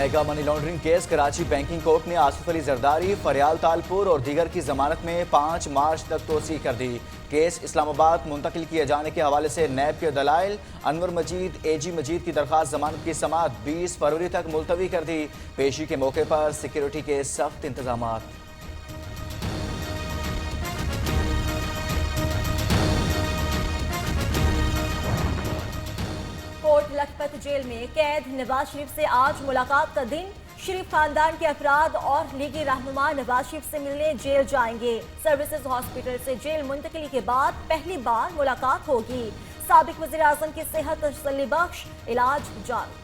Mega money laundering case Karachi banking court ने आसिफ अली जरदारी, फरियाल तालपुर और दीगर की जमानत में 5 मार्च तक तोसी कर दी। केस इस्लामाबाद मुंतकिल किए जाने के हवाले से नैब के दलाइल, अनवर मजीद एजी मजीद की दरखास्त जमानत की समाअत 20 फरवरी तक मुलतवी कर दी। पेशी के मौके पर सिक्योरिटी के सख्त इंतजाम। कोट लखपत जेल में कैद नवाज शरीफ से आज मुलाकात का दिन। शरीफ खानदान के अफराद और लीगी रहनुमा नवाज शरीफ से मिलने जेल जाएंगे। सर्विसेज हॉस्पिटल से जेल मुंतकिली के बाद पहली बार मुलाकात होगी। साबिक वज़ीर आज़म की सेहत तसल्ली बख्श, इलाज जारी।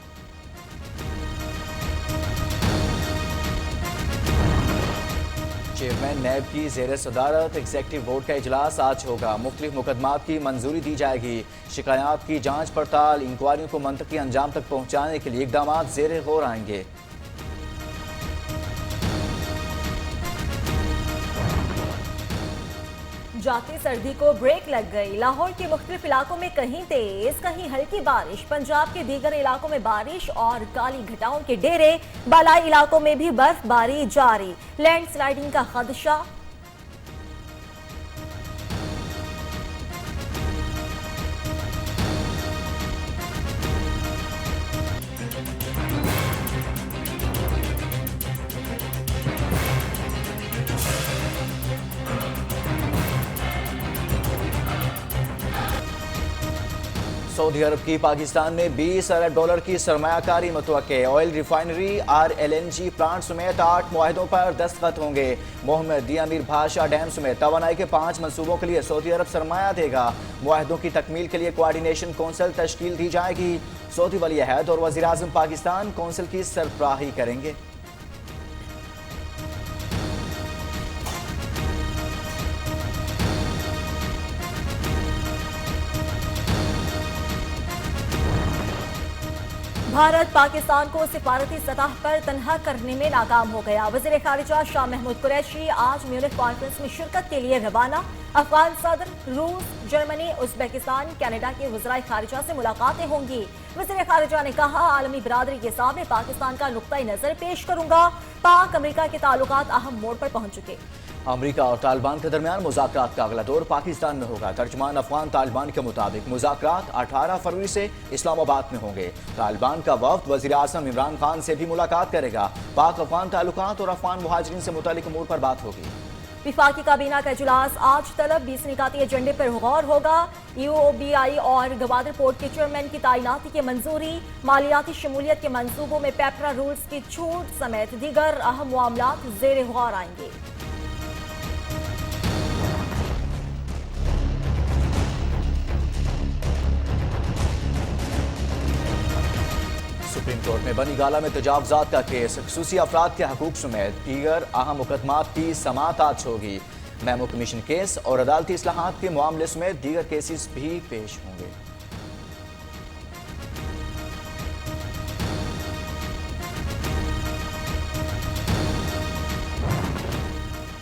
चेयरमैन नैब की ज़ेर सदारत एग्जेक्टिव बोर्ड का इजलास आज होगा। मुख्तलिफ मुकदमात की मंजूरी दी जाएगी। शिकायत की जांच पड़ताल, इंक्वायरियों को मंतकी अंजाम तक पहुंचाने के लिए इकदाम ज़ेर गौर आएंगे। जाती सर्दी को ब्रेक लग गई। लाहौर के मुख्तलिफ इलाकों में कहीं तेज कहीं हल्की बारिश। पंजाब के दीगर इलाकों में बारिश और काली घटाओं के डेरे। बालाई इलाकों में भी बर्फबारी जारी। लैंडस्लाइडिंग का खदशा। सऊदी अरब की पाकिस्तान में 20 अरब डॉलर की सरमायाकारी मुतवक्के। ऑयल रिफाइनरी, RLNG प्लांट समेत 8 मुआहदों पर दस्तखत होंगे। मोहम्मद दी अमीर भाषा डैम समेत तवानाई के 5 मनसूबों के लिए सऊदी अरब सरमाया देगा। मुआहदों की तकमील के लिए कोऑर्डिनेशन कौंसिल तश्कील दी जाएगी। सऊदी वली अहद और वज़ीर आज़म पाकिस्तान कौंसिल की सरबराही करेंगे। भारत पाकिस्तान को सिफारती सतह पर तनहा करने में नाकाम हो गया। वज़ीर खारिजा शाह महमूद कुरैशी आज म्यूनिख कॉन्फ्रेंस में शिरकत के लिए रवाना। अफगान सदर, रूस, जर्मनी, उज़्बेकिस्तान, कनाडा के वज़राए खारिजा से मुलाकातें होंगी। वज़ीर खारिजा ने कहा, आलमी बिरादरी के सामने पाकिस्तान का नुक्ता नज़र पेश करूंगा। पाक अमेरिका के ताल्लुकात अहम मोड़ पर पहुंच चुके। अमेरिका और तालिबान के दरमियान मुज़ाकरात का अगला दौर पाकिस्तान में होगा। तर्जुमान अफगान तालिबान के मुताबिक मुज़ाकरात 18 फरवरी से इस्लामाबाद में होंगे। तालिबान का वफ्द वज़ीर आज़म इमरान खान से भी मुलाकात करेगा। पाक अफगान ताल्लुकात और अफगान मुहाजिरीन से मुतालिक अमूर पर बात होगी। विफाकी काबीना का इजलास आज तलब 20 निकाती एजेंडे पर गौर होगा। UOBI और गवादर पोर्ट के चेयरमैन की तैनाती की मंजूरी, मालियाती शमूलियत के मंसूबों में पेपरा रूल्स की छूट समेत दीगर अहम मामलात ज़ेर गौर आएंगे। सुप्रीम कोर्ट में बनी गाला में तजावुज़ात का केस, खसूसी अफराद के हकूक समेत दीगर अहम मुकदमात की समाअत आज होगी। मेमो कमीशन केस और अदालती इस्लाहात के मामले समेत दीगर केसेस भी पेश होंगे।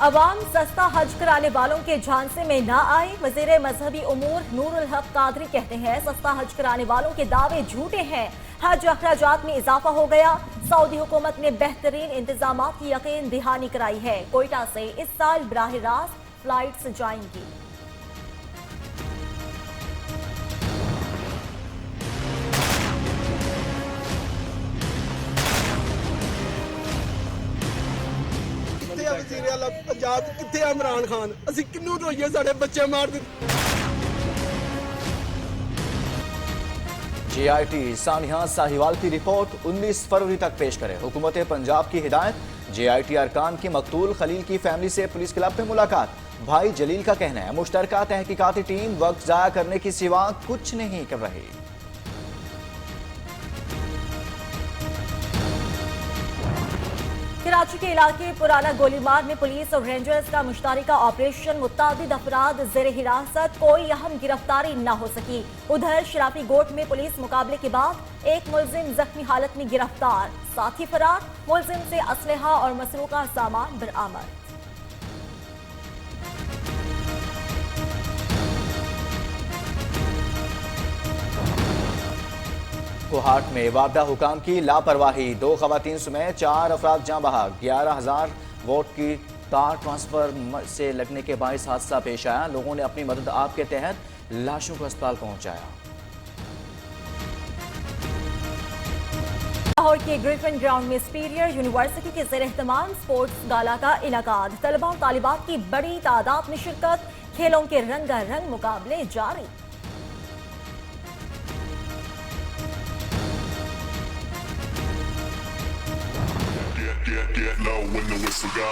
अवाम सस्ता हज कराने वालों के झांसे में ना आए। वज़ीर मजहबी उमूर नूरुल हक कादरी कहते हैं, सस्ता हज कराने वालों के दावे झूठे हैं। हज अखराजात में इजाफा हो गया। सऊदी हुकूमत ने बेहतरीन इंतजाम की यकीन दहानी कराई है। कोयटा से इस साल बराह रास्त फ्लाइट्स जाएंगी। पंजाब किथे इमरान खान, असी किन्नू रोइए, साडे बच्चे मार दिते। JIT सानिया साहिवाल की रिपोर्ट 19 फरवरी तक पेश करे। हुकूमत पंजाब की हिदायत, JIT अरकान की मकतूल खलील की फैमिली से पुलिस क्लब में मुलाकात। भाई जलील का कहना है, मुश्तरका तहकीकाती टीम वक्त जाया करने की सिवा कुछ नहीं कर रही। कराची के इलाके पुराना गोलीमार में पुलिस और रेंजर्स का मुश्तरका ऑपरेशन, मुतादिद अफराद जेर हिरासत, कोई अहम गिरफ्तारी न हो सकी। उधर शराफी गोट में पुलिस मुकाबले के बाद एक मुलजिम जख्मी हालत में गिरफ्तार, साथी फरार। मुलजिम से असलहा और मसरूका सामान बरामद। कोहाट में वापडा हुकाम की लापरवाही, 2 खवातीन समेत 4 अफराद जाँ बहक, 11,000 वोट की तार ट्रांसफर से लगने के बायस हादसा पेश आया। लोगों ने अपनी मदद आप के तहत लाशों को अस्पताल पहुंचाया। लाहौर के ग्रिफिन ग्राउंड में सुपीरियर यूनिवर्सिटी के ज़ेर एहतमाम स्पोर्ट्स गाला का इनेकाद, तलबा और तालिबात की बड़ी तादाद में शिरकत, खेलों के रंगारंग मुकाबले जारी। Get low when the whistle go.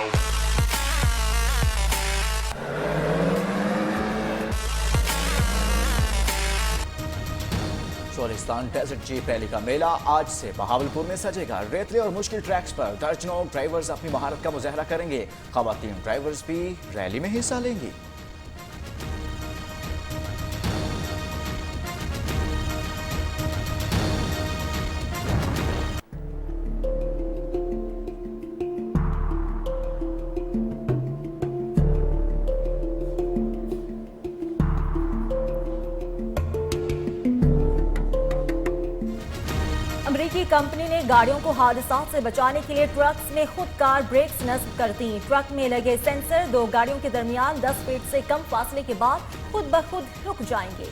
Cholistan desert jeep rally का मेला आज से बहावलपुर में सजेगा। रेतले और मुश्किल ट्रैक्स पर दर्जनों ड्राइवर्स अपनी महारत का मुजाहरा करेंगे। खवातीन ड्राइवर्स भी रैली में हिस्सा लेंगी। अमेरिकी कंपनी ने गाड़ियों को हादसा से बचाने के लिए ट्रक्स में खुदकार ब्रेक्स नस्ब कर दी। ट्रक में लगे सेंसर 2 गाड़ियों के दरमियान 10 फीट से कम फासले के बाद खुद ब खुद रुक जाएंगे।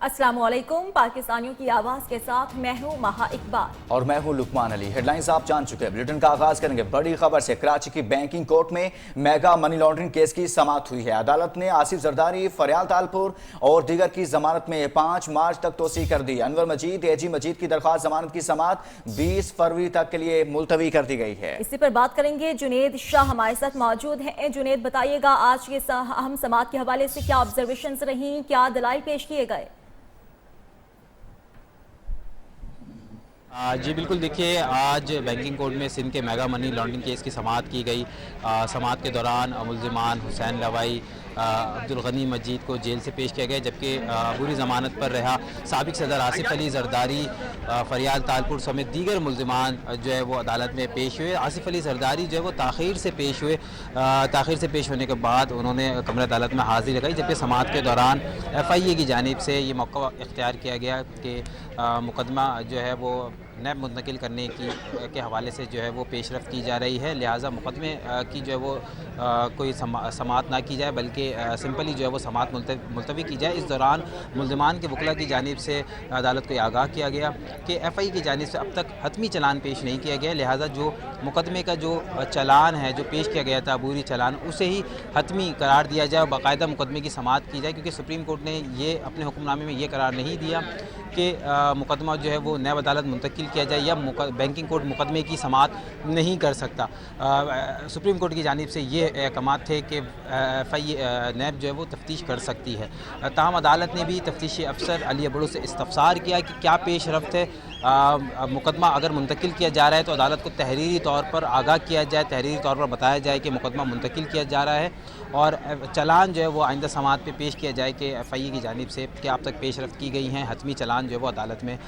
अस्सलाम वालेकुम, पाकिस्तानियों की आवाज के साथ मैं हूं महा इकबाल और मैं हूं लुकमान अली। हेडलाइंस आप जान चुके हैं। बुलेटिन का आगाज करेंगे बड़ी खबर से। कराची की बैंकिंग कोर्ट में मेगा मनी लॉन्ड्रिंग केस की समाअत हुई है। अदालत ने आसिफ जरदारी, फरियाल तालपुर और दीगर की जमानत में 5 मार्च तक तोसी कर दी। अनवर मजीद, एजी मजीद की दरख्वास्त जमानत की समाअत 20 फरवरी तक के लिए मुलतवी कर दी गई है। इसी पर बात करेंगे। जुनेद शाह हमारे साथ मौजूद हैं। जुनेद, बताइएगा आज के अहम समाअत के हवाले से क्या ऑब्जर्वेशंस रही, क्या दलाइल पेश किए गए? जी बिल्कुल, देखिए आज बैंकिंग कोर्ट में सिंध के मेगा मनी लॉन्ड्रिंग केस की समाअत की गई। समाअत के दौरान मुल्जिमान हुसैन लवाई, अब्दुल गनी मजीद को जेल से पेश किया गया, जबकि बुरी ज़मानत पर रहा साबिक सदर आसिफ अली जरदारी, फरियाल तालपुर समेत दीगर मुल्जिमान जो है वो अदालत में पेश हुए। आसिफ अली जरदारी जो है वो ताख़ीर से पेश हुए। ताख़ीर से पेश होने के बाद उन्होंने कमर अदालत में हाज़िरी लगाई, जबकि समाअत के दौरान FIA की जानिब से ये मौका इख्तियार किया गया कि मुकदमा जो है वो नैब मुंतकिल करने के हवाले से जो है वो पेशरफ्त की जा रही है। लिहाजा मुकदमे की जो है वो कोई समाअत ना की जाए, बल्कि सिंपली जो है वो समाअत मुलतवी की जाए। इस दौरान मुल्ज़िमान के वकला की जानिब से अदालत को आगाह किया गया कि FI की जानिब से अब तक हतमी चलान पेश नहीं किया गया। लिहाजा जो मुकदमे का जो चलान है जो पेश किया गया था, अबूरी चलान, उसे ही हतमी करार दिया जाए और बाकायदा मुकदमे की समाअत की जाए, क्योंकि सुप्रीम कोर्ट ने ये अपने हुक्मनामे में ये करार नहीं दिया कि मुकदमा जो है वो नैब अदालत मुंतकिल किया जाए या बैंकिंग कोर्ट मुकदमे की समाअत नहीं कर सकता। सुप्रीम कोर्ट की जानिब से ये अहकाम थे कि नैब जो है वो तफ्तीश कर सकती है। ताहम अदालत ने भी तफ्तीशी अफसर अली अबड़ो से इस्तफसार किया कि क्या पेश रफ्त है। मुकदमा अगर मुंतकिल किया जा रहा है तो अदालत को तहरीरी तौर पर आगाह किया जाए, तहरीरी तौर पर बताया जाए कि मुकदमा मुंतकिल किया जा रहा है, और चलान जो है वो आइंदा समाअत पे पेश किया जाए कि FIA की जानिब से क्या अब तक पेश रफ्त की गई हैं। हतमी चलान जो है वो अदालत में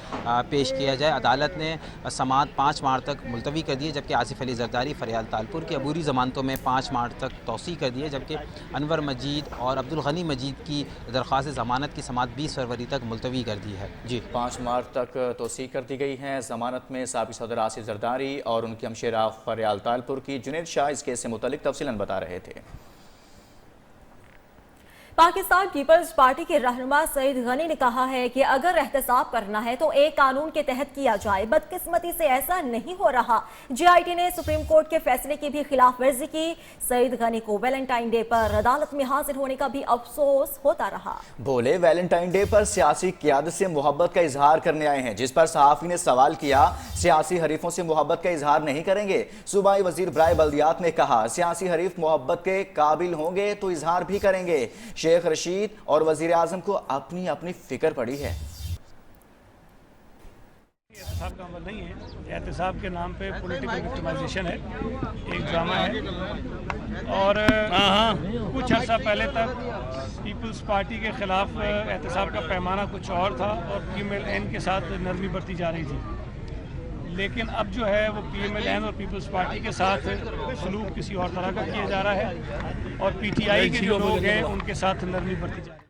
पेश किया जाए। अदालत ने समाअत 5 मार्च तक मुलतवी कर दी है, जबकि आसिफ अली जरदारी, फरियाल तालपुर की अबूरी ज़मानतों में 5 मार्च तक तोसी कर दी है, जबकि अनवर मजीद और अब्दुल गनी मजीद की दरख्वास्त ज़मानत की समाअत 20 फरवरी तक मुलतवी कर दी है। जी 5 मार्च तक तोसी कर दी गई है ज़मानत में साबिक सदर आसिफ जरदारी और उनकी हमशेरा फरियाल तालपुर की। जुनेद शाह इस केस से मुतल्लिक तफसीलन बता रहे थे। पाकिस्तान पीपल्स पार्टी के रहनुमा सईद गनी ने कहा है कि अगर एहतसाब करना है तो एक कानून के तहत किया जाए। बदकिस्मती से ऐसा नहीं हो रहा। JIT ने सुप्रीम कोर्ट के फैसले की भी खिलाफ वर्जी की। सईद गनी को वैलेंटाइन डे पर अदालत में हाजिर होने का भी अफसोस होता रहा। बोले वैलेंटाइन डे पर सियासी क़यादत से मोहब्बत का इजहार करने आए हैं, जिस पर सहाफ़ी ने सवाल किया सियासी हरीफों से मोहब्बत का इजहार नहीं करेंगे। सूबाई वजीर बराए बल्दियात ने कहा सियासी हरीफ मोहब्बत के काबिल होंगे तो इजहार भी करेंगे। शेख रशीद और वजीर आजम को अपनी अपनी फिक्र पड़ी है। एहतसाब का अमल नहीं है। एहतसाब के नाम पे पॉलिटिकल विक्टिमाइजेशन है, एक ड्रामा है। और कुछ अर्सा पहले तक पीपल्स पार्टी के खिलाफ एहतसाब का पैमाना कुछ और था और PMLN के साथ नरमी बरती जा रही थी, लेकिन अब जो है वो PMLN और पीपल्स पार्टी के साथ सलूक किसी और तरह का किया जा रहा है और PTI के जो लोग हैं उनके साथ नरमी बरती जा रही है।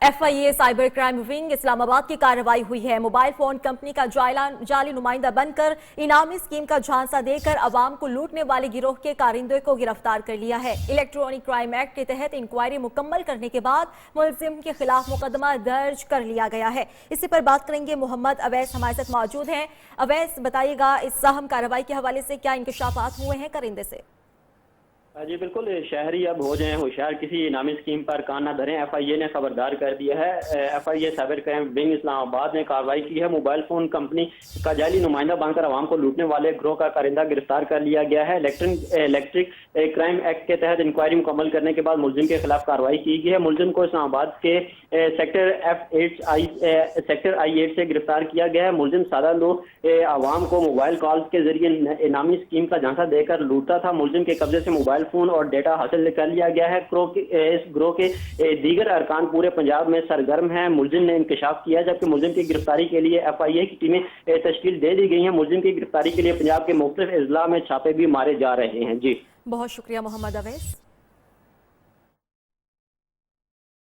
FIA cyber crime wing Islamabad की कार्रवाई हुई है। मोबाइल फोन कंपनी का जाली नुमाइंदा बनकर इनामी स्कीम का झांसा देकर अवाम को लूटने वाले गिरोह के कारिंदे को गिरफ्तार कर लिया है। इलेक्ट्रॉनिक क्राइम एक्ट के तहत इंक्वायरी मुकम्मल करने के बाद मुलजिम के खिलाफ मुकदमा दर्ज कर लिया गया है। इसी पर बात करेंगे, मोहम्मद अवैस हमारे साथ मौजूद हैं। अवैस, बताइएगा इस अहम कार्रवाई के हवाले से क्या इंकशाफात हुए हैं कारिंदे से? जी बिल्कुल, शहरी अब हो जाएं होशियार, किसी इनामी स्कीम पर कान न धरें। FIA ने खबरदार कर दिया है। FIA cyber crime wing Islamabad ने कार्रवाई की है। मोबाइल फोन कंपनी का जाली नुमाइंदा बनकर आवाम को लूटने वाले गिरोह का कारिंदा गिरफ्तार कर लिया गया है। इलेक्ट्रिक क्राइम एक्ट के तहत इंक्वायरी मुकम्मल करने के बाद मुलजिम के खिलाफ कार्रवाई की गई है। मुलजिम को इस्लामाबाद के सेक्टर I8 से गिरफ्तार किया गया है। मुलजिम सादा लोग आवाम को मोबाइल कॉल्स के जरिए इनामी स्कीम का झांसा देकर लूटता था। मुलजिम के कब्जे से मोबाइल फोन और डेटा हासिल कर लिया गया है। इस ग्रोह के दीगर अरकान पूरे पंजाब में सरगर्म हैं। मुलजिम ने इंकशाफ किया, जबकि मुलजिम की गिरफ्तारी के लिए FIA की टीमें तश्कील दे दी गई हैं। मुलजिम की गिरफ्तारी के लिए पंजाब के मुख्तलिफ अजला में छापे भी मारे जा रहे हैं। जी बहुत शुक्रिया मोहम्मद अवैस।